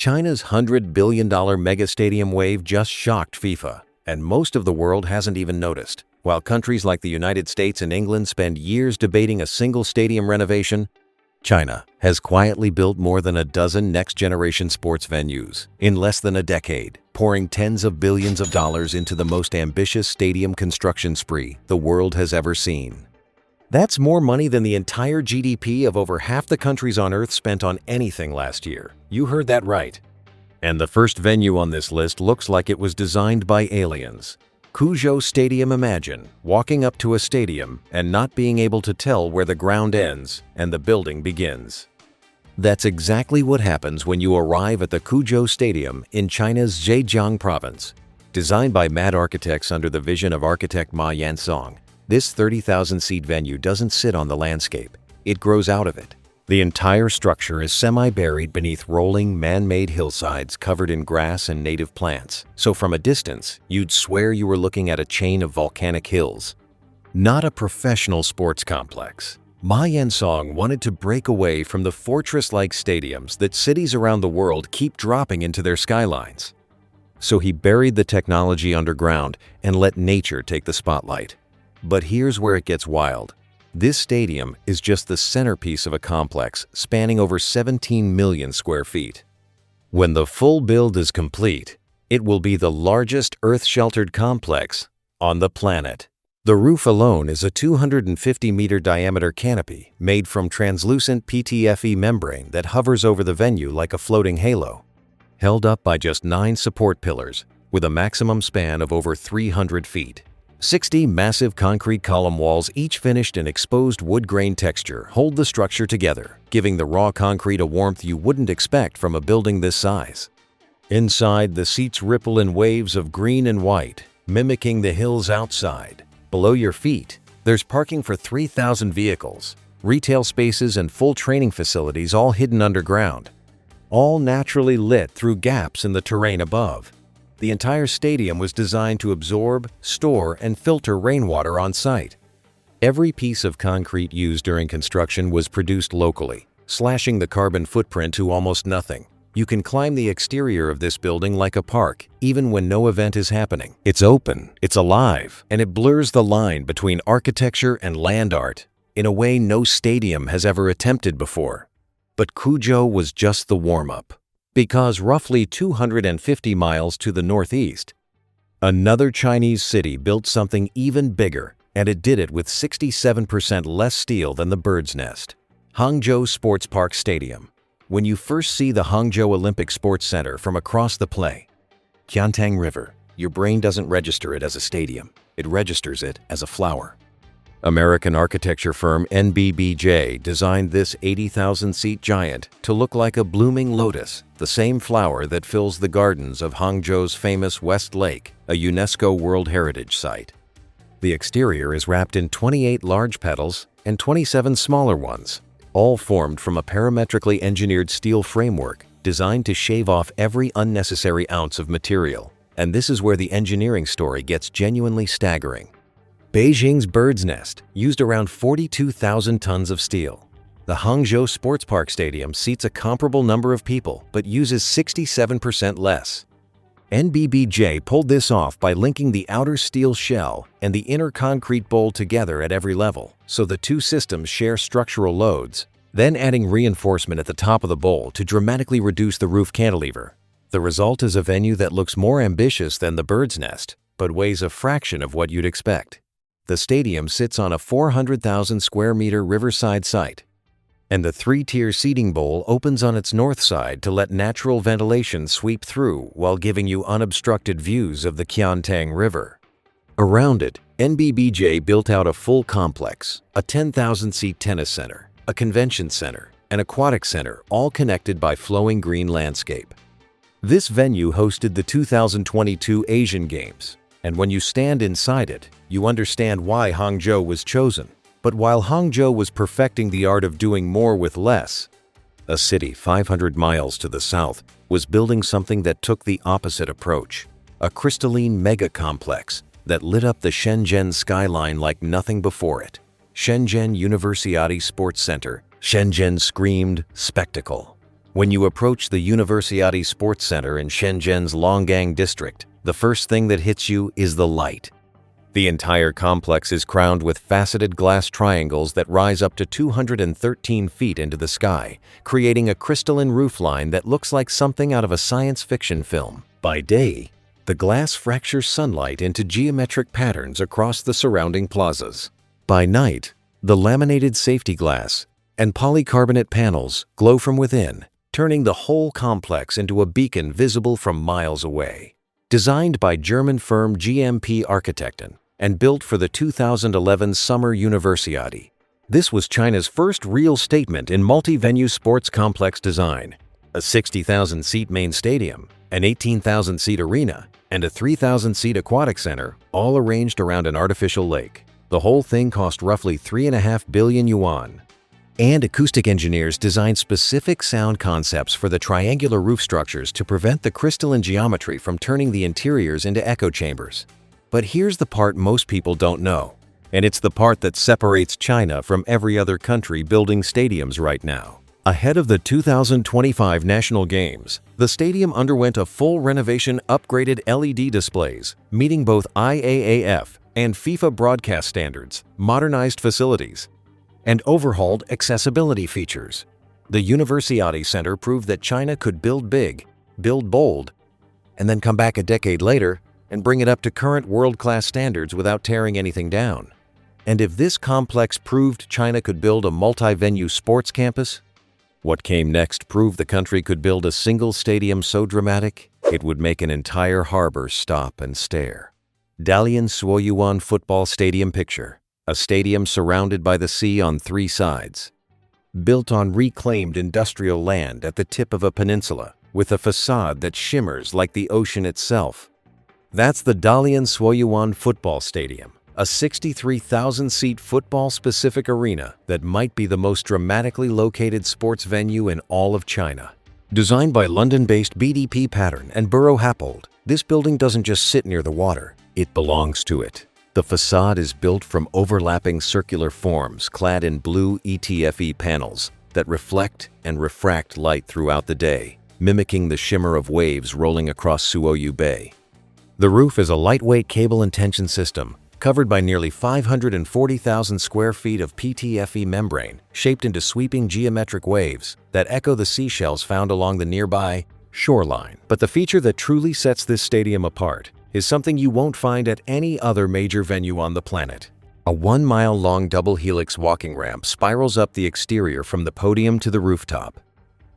China's $100 billion mega-stadium wave just shocked FIFA, and most of the world hasn't even noticed. While countries like the United States and England spend years debating a single stadium renovation, China has quietly built more than a dozen next-generation sports venues in less than a decade, pouring tens of billions of dollars into the most ambitious stadium construction spree the world has ever seen. That's more money than the entire GDP of over half the countries on Earth spent on anything last year. You heard that right. And the first venue on this list looks like it was designed by aliens. Kujo Stadium. Imagine walking up to a stadium and not being able to tell where the ground ends and the building begins. That's exactly what happens when you arrive at the Kujo Stadium in China's Zhejiang province. Designed by mad architects under the vision of architect Ma Yansong, this 30,000-seat venue doesn't sit on the landscape. It grows out of it. The entire structure is semi-buried beneath rolling, man-made hillsides covered in grass and native plants. So from a distance, you'd swear you were looking at a chain of volcanic hills. Not a professional sports complex. Ma Yansong wanted to break away from the fortress-like stadiums that cities around the world keep dropping into their skylines. So he buried the technology underground and let nature take the spotlight. But here's where it gets wild. This stadium is just the centerpiece of a complex spanning over 17 million square feet. When the full build is complete, it will be the largest earth-sheltered complex on the planet. The roof alone is a 250-meter diameter canopy made from translucent PTFE membrane that hovers over the venue like a floating halo, held up by just 9 support pillars with a maximum span of over 300 feet. 60 massive concrete column walls, each finished in exposed wood grain texture, hold the structure together, giving the raw concrete a warmth you wouldn't expect from a building this size. Inside, the seats ripple in waves of green and white, mimicking the hills outside. Below your feet, there's parking for 3,000 vehicles, retail spaces and full training facilities all hidden underground, all naturally lit through gaps in the terrain above. The entire stadium was designed to absorb, store, and filter rainwater on site. Every piece of concrete used during construction was produced locally, slashing the carbon footprint to almost nothing. You can climb the exterior of this building like a park, even when no event is happening. It's open, it's alive, and it blurs the line between architecture and land art in a way no stadium has ever attempted before. But Kujo was just the warm-up. Because roughly 250 miles to the northeast, another Chinese city built something even bigger, and it did it with 67% less steel than the bird's nest. Hangzhou Sports Park Stadium. When you first see the Hangzhou Olympic Sports Center from across the Qiantang River, your brain doesn't register it as a stadium. It registers it as a flower. American architecture firm NBBJ designed this 80,000-seat giant to look like a blooming lotus, the same flower that fills the gardens of Hangzhou's famous West Lake, a UNESCO World Heritage Site. The exterior is wrapped in 28 large petals and 27 smaller ones, all formed from a parametrically engineered steel framework designed to shave off every unnecessary ounce of material. And this is where the engineering story gets genuinely staggering. Beijing's bird's nest used around 42,000 tons of steel. The Hangzhou Sports Park Stadium seats a comparable number of people but uses 67% less. NBBJ pulled this off by linking the outer steel shell and the inner concrete bowl together at every level, so the two systems share structural loads, then adding reinforcement at the top of the bowl to dramatically reduce the roof cantilever. The result is a venue that looks more ambitious than the bird's nest, but weighs a fraction of what you'd expect. The stadium sits on a 400,000 square meter riverside site, and the 3-tier seating bowl opens on its north side to let natural ventilation sweep through while giving you unobstructed views of the Qiantang River. Around it, NBBJ built out a full complex, a 10,000-seat tennis center, a convention center, an aquatic center, all connected by flowing green landscape. This venue hosted the 2022 Asian Games, and when you stand inside it, you understand why Hangzhou was chosen. But while Hangzhou was perfecting the art of doing more with less, a city 500 miles to the south was building something that took the opposite approach, a crystalline mega-complex that lit up the Shenzhen skyline like nothing before it. Shenzhen University Sports Center. Shenzhen screamed spectacle. When you approach the Universiade Sports Center in Shenzhen's Longgang district, the first thing that hits you is the light. The entire complex is crowned with faceted glass triangles that rise up to 213 feet into the sky, creating a crystalline roofline that looks like something out of a science fiction film. By day, the glass fractures sunlight into geometric patterns across the surrounding plazas. By night, the laminated safety glass and polycarbonate panels glow from within, turning the whole complex into a beacon visible from miles away. Designed by German firm GMP Architekten and built for the 2011 Summer Universiade, this was China's first real statement in multi-venue sports complex design. A 60,000-seat main stadium, an 18,000-seat arena, and a 3,000-seat aquatic center, all arranged around an artificial lake. The whole thing cost roughly 3.5 billion yuan. And acoustic engineers designed specific sound concepts for the triangular roof structures to prevent the crystalline geometry from turning the interiors into echo chambers. But here's the part most people don't know, and it's the part that separates China from every other country building stadiums right now. Ahead of the 2025 National Games, the stadium underwent a full renovation, upgraded LED displays, meeting both IAAF and FIFA broadcast standards, modernized facilities, and overhauled accessibility features. The Universiade Center proved that China could build big, build bold, and then come back a decade later and bring it up to current world-class standards without tearing anything down. And if this complex proved China could build a multi-venue sports campus, what came next proved the country could build a single stadium so dramatic it would make an entire harbor stop and stare. Dalian Suoyuwan Football Stadium picture. A stadium surrounded by the sea on 3 sides. Built on reclaimed industrial land at the tip of a peninsula, with a facade that shimmers like the ocean itself. That's the Dalian Suoyuwan Football Stadium, a 63,000-seat football-specific arena that might be the most dramatically located sports venue in all of China. Designed by London-based BDP Pattern and Buro Happold, this building doesn't just sit near the water, it belongs to it. The facade is built from overlapping circular forms clad in blue ETFE panels that reflect and refract light throughout the day, mimicking the shimmer of waves rolling across Suoyu Bay. The roof is a lightweight cable and tension system covered by nearly 540,000 square feet of PTFE membrane shaped into sweeping geometric waves that echo the seashells found along the nearby shoreline. But the feature that truly sets this stadium apart is something you won't find at any other major venue on the planet. A 1-mile-long double-helix walking ramp spirals up the exterior from the podium to the rooftop.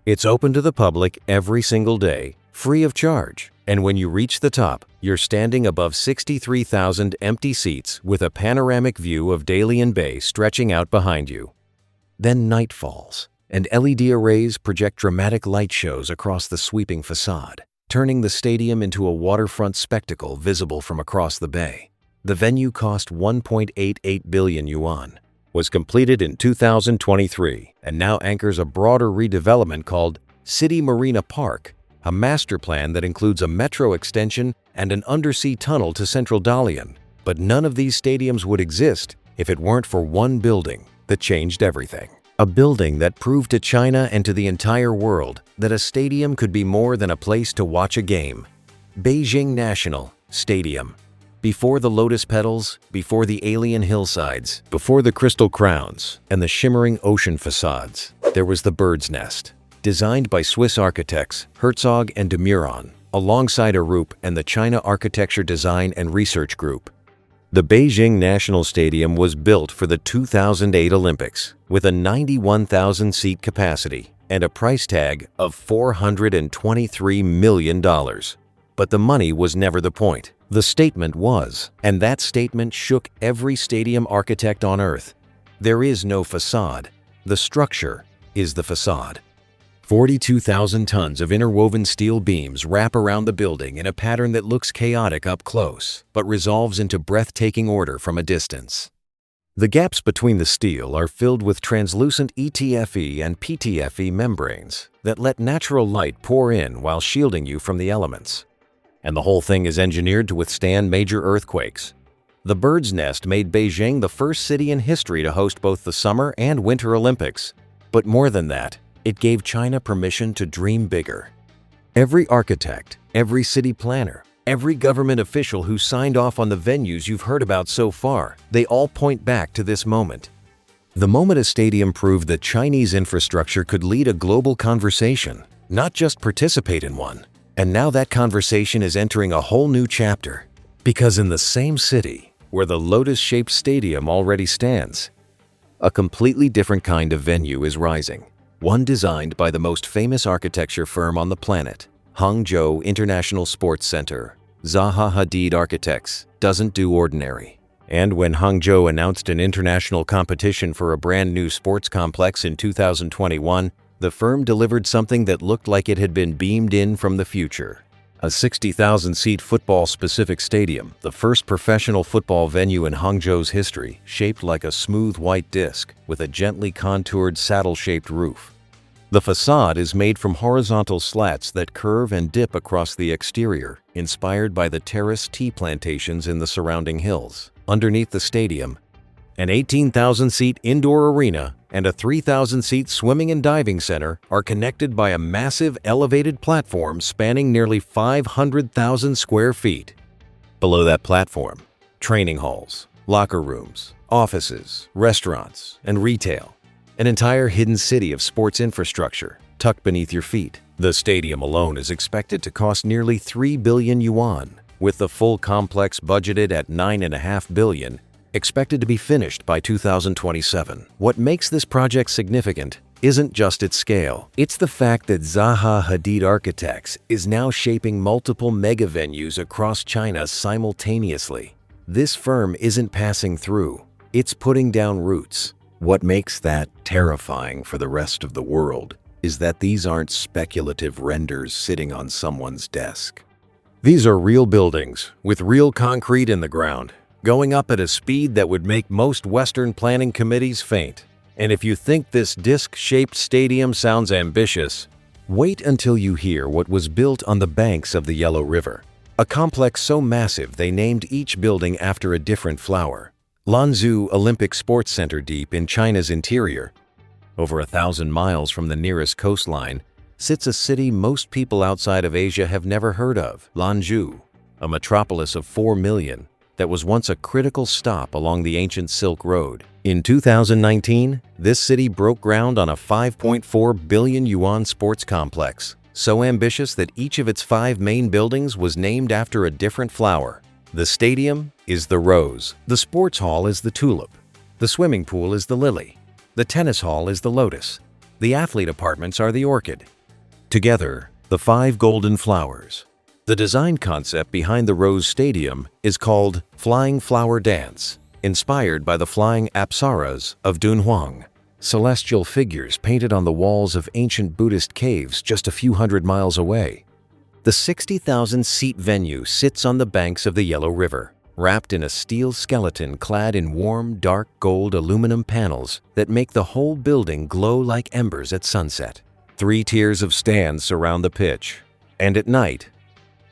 It's open to the public every single day, free of charge. And when you reach the top, you're standing above 63,000 empty seats with a panoramic view of Dalian Bay stretching out behind you. Then night falls, and LED arrays project dramatic light shows across the sweeping facade, turning the stadium into a waterfront spectacle visible from across the bay. The venue cost 1.88 billion yuan, was completed in 2023, and now anchors a broader redevelopment called City Marina Park, a master plan that includes a metro extension and an undersea tunnel to central Dalian. But none of these stadiums would exist if it weren't for one building that changed everything. A building that proved to China and to the entire world that a stadium could be more than a place to watch a game. Beijing National Stadium. Before the lotus petals, before the alien hillsides, before the crystal crowns and the shimmering ocean facades, there was the bird's nest. Designed by Swiss architects Herzog and de Meuron, alongside Arup and the China Architecture Design and Research Group. The Beijing National Stadium was built for the 2008 Olympics with a 91,000-seat capacity and a price tag of $423 million. But the money was never the point. The statement was, and that statement shook every stadium architect on earth. There is no facade. The structure is the facade. 42,000 tons of interwoven steel beams wrap around the building in a pattern that looks chaotic up close, but resolves into breathtaking order from a distance. The gaps between the steel are filled with translucent ETFE and PTFE membranes that let natural light pour in while shielding you from the elements. And the whole thing is engineered to withstand major earthquakes. The bird's nest made Beijing the first city in history to host both the Summer and Winter Olympics. But more than that, It gave China permission to dream bigger. Every architect, every city planner, every government official who signed off on the venues you've heard about so far, they all point back to this moment. The moment a stadium proved that Chinese infrastructure could lead a global conversation, not just participate in one. And now that conversation is entering a whole new chapter. Because in the same city, where the Lotus-shaped stadium already stands, a completely different kind of venue is rising. One designed by the most famous architecture firm on the planet, Hangzhou International Sports Center. Zaha Hadid Architects doesn't do ordinary. And when Hangzhou announced an international competition for a brand new sports complex in 2021, the firm delivered something that looked like it had been beamed in from the future. A 60,000-seat football-specific stadium, the first professional football venue in Hangzhou's history, shaped like a smooth white disc with a gently contoured saddle-shaped roof. The facade is made from horizontal slats that curve and dip across the exterior, inspired by the terrace tea plantations in the surrounding hills. Underneath the stadium, an 18,000-seat indoor arena and a 3,000-seat swimming and diving center are connected by a massive elevated platform spanning nearly 500,000 square feet. Below that platform, training halls, locker rooms, offices, restaurants, and retail. An entire hidden city of sports infrastructure tucked beneath your feet. The stadium alone is expected to cost nearly 3 billion yuan, with the full complex budgeted at 9.5 billion, expected to be finished by 2027. What makes this project significant isn't just its scale. It's the fact that Zaha Hadid Architects is now shaping multiple mega venues across China simultaneously. This firm isn't passing through, it's putting down roots. What makes that terrifying for the rest of the world is that these aren't speculative renders sitting on someone's desk. These are real buildings with real concrete in the ground, going up at a speed that would make most Western planning committees faint. And if you think this disc-shaped stadium sounds ambitious, wait until you hear what was built on the banks of the Yellow River. A complex so massive they named each building after a different flower. Lanzhou Olympic Sports Center, deep in China's interior, over 1,000 miles from the nearest coastline, sits a city most people outside of Asia have never heard of, Lanzhou, a metropolis of 4 million that was once a critical stop along the ancient Silk Road. In 2019, this city broke ground on a 5.4 billion yuan sports complex, so ambitious that each of its 5 main buildings was named after a different flower. The stadium is the rose, the sports hall is the tulip, the swimming pool is the lily, the tennis hall is the lotus, the athlete apartments are the orchid. Together, the 5 golden flowers. The design concept behind the Rose Stadium is called Flying Flower Dance, inspired by the flying apsaras of Dunhuang, celestial figures painted on the walls of ancient Buddhist caves just a few hundred miles away. The 60,000-seat venue sits on the banks of the Yellow River, wrapped in a steel skeleton clad in warm, dark gold aluminum panels that make the whole building glow like embers at sunset. 3 tiers of stands surround the pitch, and at night,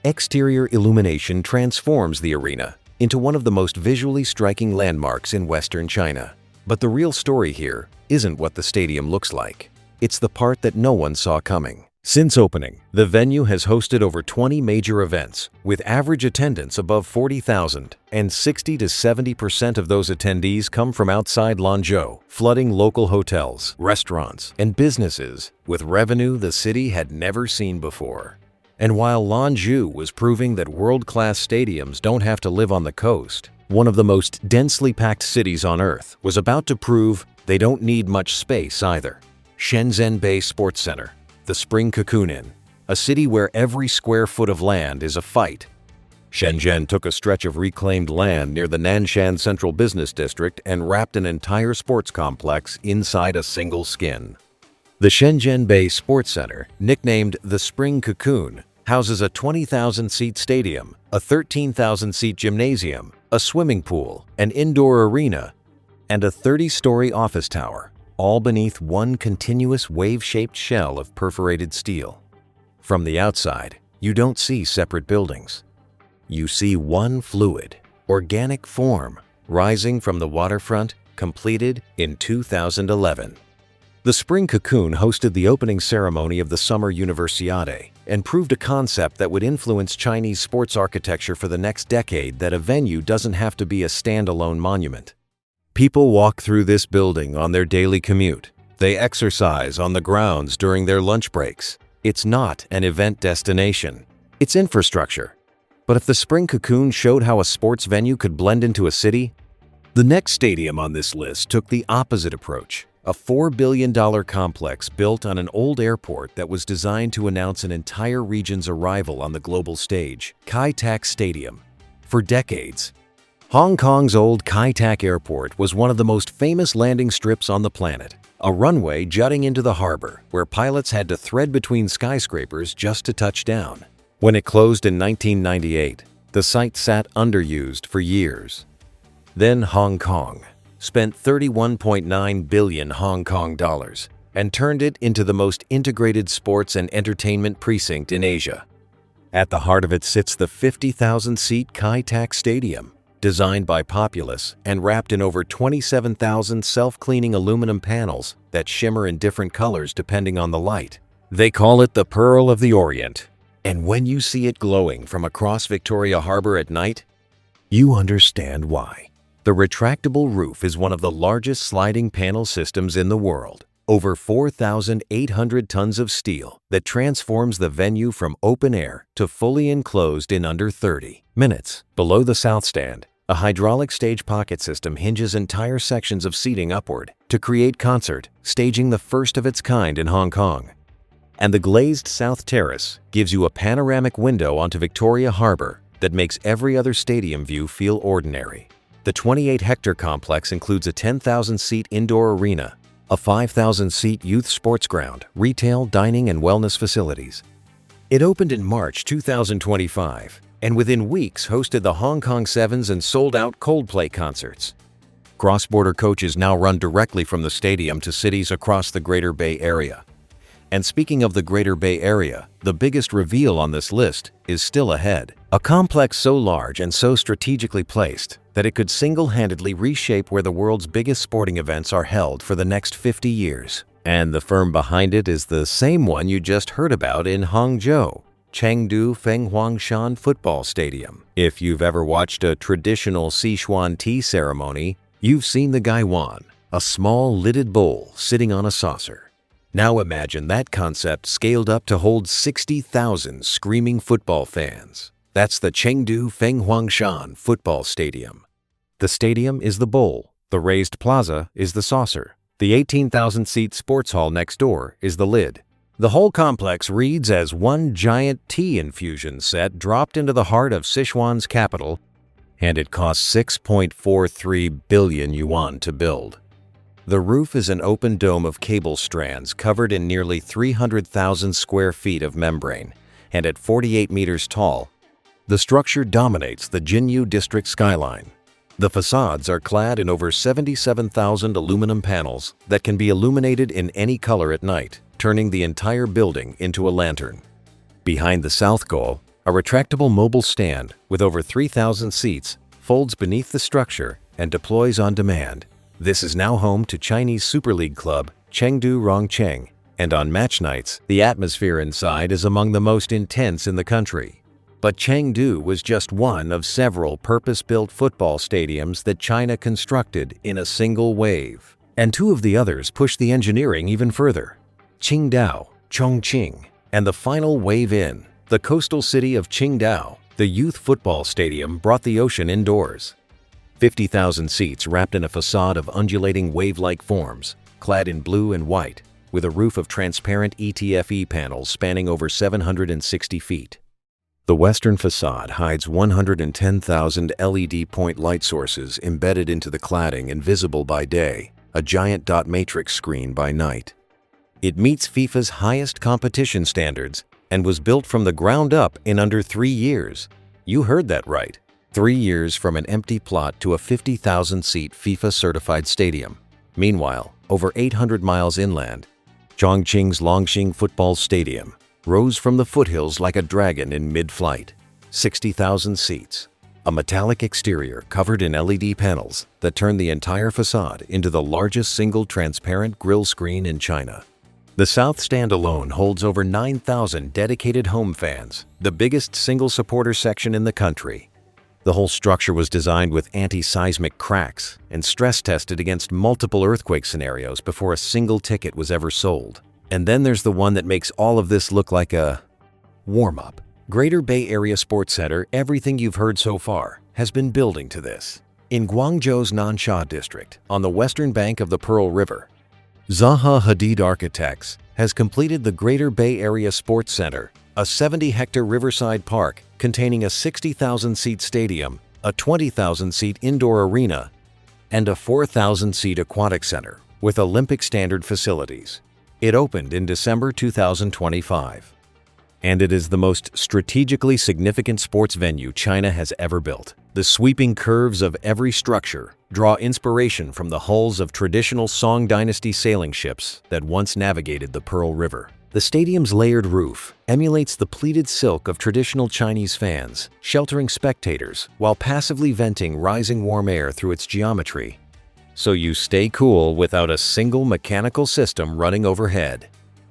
exterior illumination transforms the arena into one of the most visually striking landmarks in Western China. But the real story here isn't what the stadium looks like. It's the part that no one saw coming. Since opening, the venue has hosted over 20 major events, with average attendance above 40,000, and 60 to 70% of those attendees come from outside Lanzhou, flooding local hotels, restaurants, and businesses with revenue the city had never seen before. And while Lanzhou was proving that world-class stadiums don't have to live on the coast, one of the most densely packed cities on Earth was about to prove they don't need much space either. Shenzhen Bay Sports Center, the spring Cocoon Inn, a city where every square foot of land is a fight. Shenzhen took a stretch of reclaimed land near the Nanshan Central Business District and wrapped an entire sports complex inside a single skin. The Shenzhen Bay Sports Center, nicknamed the Spring Cocoon, houses a 20,000-seat stadium, a 13,000-seat gymnasium, a swimming pool, an indoor arena, and a 30-story office tower, all beneath one continuous wave-shaped shell of perforated steel. From the outside, you don't see separate buildings. You see one fluid, organic form rising from the waterfront, completed in 2011. The spring Cocoon hosted the opening ceremony of the Summer Universiade and proved a concept that would influence Chinese sports architecture for the next decade, that a venue doesn't have to be a standalone monument. People walk through this building on their daily commute. They exercise on the grounds during their lunch breaks. It's not an event destination. It's infrastructure. But if the spring Cocoon showed how a sports venue could blend into a city, the next stadium on this list took the opposite approach. A $4 billion complex built on an old airport that was designed to announce an entire region's arrival on the global stage, Kai Tak Stadium. For decades, Hong Kong's old Kai Tak Airport was one of the most famous landing strips on the planet, a runway jutting into the harbor where pilots had to thread between skyscrapers just to touch down. When it closed in 1998, the site sat underused for years. Then Hong Kong spent 31.9 billion Hong Kong dollars and turned it into the most integrated sports and entertainment precinct in Asia. At the heart of it sits the 50,000-seat Kai Tak Stadium, designed by Populous and wrapped in over 27,000 self-cleaning aluminum panels that shimmer in different colors depending on the light. They call it the Pearl of the Orient. And when you see it glowing from across Victoria Harbor at night, you understand why. The retractable roof is one of the largest sliding panel systems in the world. Over 4,800 tons of steel that transforms the venue from open air to fully enclosed in under 30 minutes. Below the south stand, a hydraulic stage pocket system hinges entire sections of seating upward to create concert staging, the first of its kind in Hong Kong. And the glazed south terrace gives you a panoramic window onto Victoria Harbor that makes every other stadium view feel ordinary. The 28-hectare complex includes a 10,000-seat indoor arena, a 5,000-seat youth sports ground, retail, dining, and wellness facilities. It opened in March 2025, and within weeks hosted the Hong Kong Sevens and sold-out Coldplay concerts. Cross-border coaches now run directly from the stadium to cities across the Greater Bay Area. And speaking of the Greater Bay Area, the biggest reveal on this list is still ahead. A complex so large and so strategically placed that it could single-handedly reshape where the world's biggest sporting events are held for the next 50 years. And the firm behind it is the same one you just heard about in Hangzhou, Chengdu Fenghuangshan Football Stadium. If you've ever watched a traditional Sichuan tea ceremony, you've seen the gaiwan, a small lidded bowl sitting on a saucer. Now imagine that concept scaled up to hold 60,000 screaming football fans. That's the Chengdu Fenghuangshan Football Stadium. The stadium is the bowl, the raised plaza is the saucer, the 18,000-seat sports hall next door is the lid. The whole complex reads as one giant tea infusion set dropped into the heart of Sichuan's capital, and it costs 6.43 billion yuan to build. The roof is an open dome of cable strands covered in nearly 300,000 square feet of membrane, and at 48 meters tall, the structure dominates the Jinyu district skyline. The facades are clad in over 77,000 aluminum panels that can be illuminated in any color at night, turning the entire building into a lantern. Behind the south goal, a retractable mobile stand with over 3,000 seats folds beneath the structure and deploys on demand. This is now home to Chinese Super League club Chengdu Rongcheng, and on match nights, the atmosphere inside is among the most intense in the country. But Chengdu was just one of several purpose-built football stadiums that China constructed in a single wave. And two of the others pushed the engineering even further: Qingdao, Chongqing, and the final wave in, the coastal city of Qingdao. The youth football stadium brought the ocean indoors. 50,000 seats wrapped in a facade of undulating wave-like forms, clad in blue and white, with a roof of transparent ETFE panels spanning over 760 feet. The western facade hides 110,000 LED point light sources embedded into the cladding and visible by day, a giant dot matrix screen by night. It meets FIFA's highest competition standards and was built from the ground up in under 3 years. You heard that right. 3 years from an empty plot to a 50,000-seat FIFA-certified stadium. Meanwhile, over 800 miles inland, Chongqing's Longxing Football Stadium rose from the foothills like a dragon in mid-flight. 60,000 seats, a metallic exterior covered in LED panels that turn the entire facade into the largest single transparent grille screen in China. The south stand alone holds over 9,000 dedicated home fans, the biggest single supporter section in the country. The whole structure was designed with anti-seismic cracks and stress-tested against multiple earthquake scenarios before a single ticket was ever sold. And then there's the one that makes all of this look like a warm-up. Greater Bay Area Sports Center, everything you've heard so far, has been building to this. In Guangzhou's Nansha district, on the western bank of the Pearl River, Zaha Hadid Architects has completed the Greater Bay Area Sports Center, a 70-hectare riverside park containing a 60,000-seat stadium, a 20,000-seat indoor arena, and a 4,000-seat aquatic center with Olympic standard facilities. It opened in December 2025. And it is the most strategically significant sports venue China has ever built. The sweeping curves of every structure draw inspiration from the hulls of traditional Song Dynasty sailing ships that once navigated the Pearl River. The stadium's layered roof emulates the pleated silk of traditional Chinese fans, sheltering spectators while passively venting rising warm air through its geometry. So you stay cool without a single mechanical system running overhead.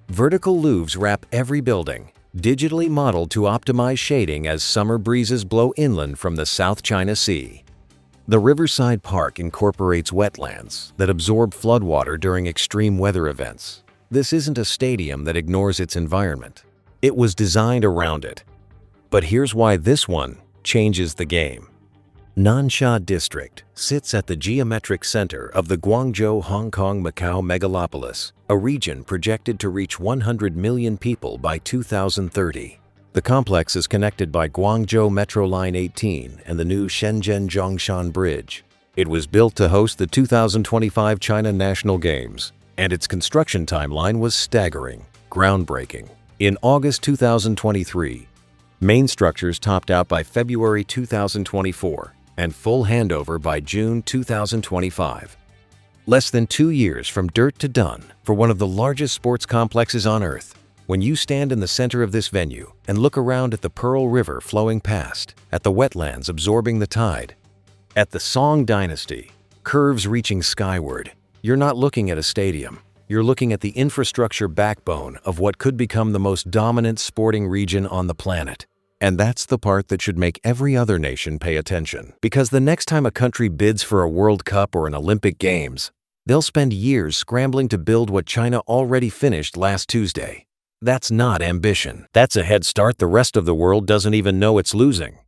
Vertical louvres wrap every building, digitally modeled to optimize shading as summer breezes blow inland from the South China Sea. The Riverside Park incorporates wetlands that absorb floodwater during extreme weather events. This isn't a stadium that ignores its environment. It was designed around it. But here's why this one changes the game. Nansha District sits at the geometric center of the Guangzhou-Hong Kong-Macau megalopolis, a region projected to reach 100 million people by 2030. The complex is connected by Guangzhou Metro Line 18 and the new Shenzhen-Zhongshan Bridge. It was built to host the 2025 China National Games, and its construction timeline was staggering, groundbreaking. In August 2023, main structures topped out by February 2024, and full handover by June 2025. Less than 2 years from dirt to done for one of the largest sports complexes on Earth. When you stand in the center of this venue and look around at the Pearl River flowing past, at the wetlands absorbing the tide, at the Song Dynasty, curves reaching skyward, you're not looking at a stadium. You're looking at the infrastructure backbone of what could become the most dominant sporting region on the planet. And that's the part that should make every other nation pay attention. Because the next time a country bids for a World Cup or an Olympic Games, they'll spend years scrambling to build what China already finished last Tuesday. That's not ambition. That's a head start the rest of the world doesn't even know it's losing.